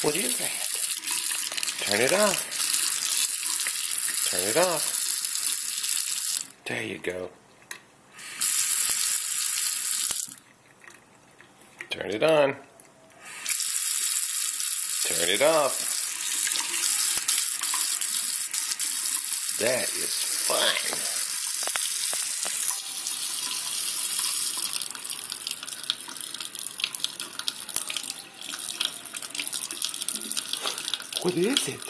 What is that? Turn it off. Turn it off. There you go. Turn it on. Turn it off. That is fun. What is it?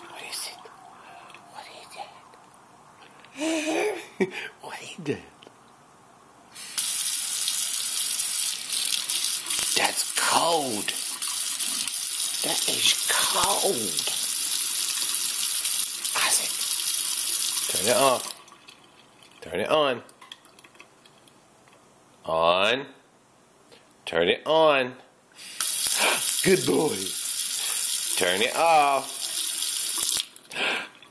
What is it? What is that? What is that? That's cold. That is cold. Isaac, turn it off. Turn it on. On. Turn it on. Good boy. Turn it off.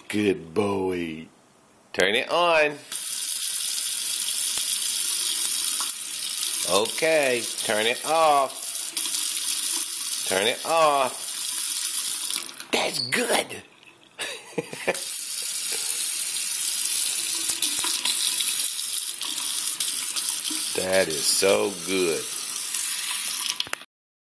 Good boy. Turn it on. Okay, turn it off. Turn it off. That's good. That is so good.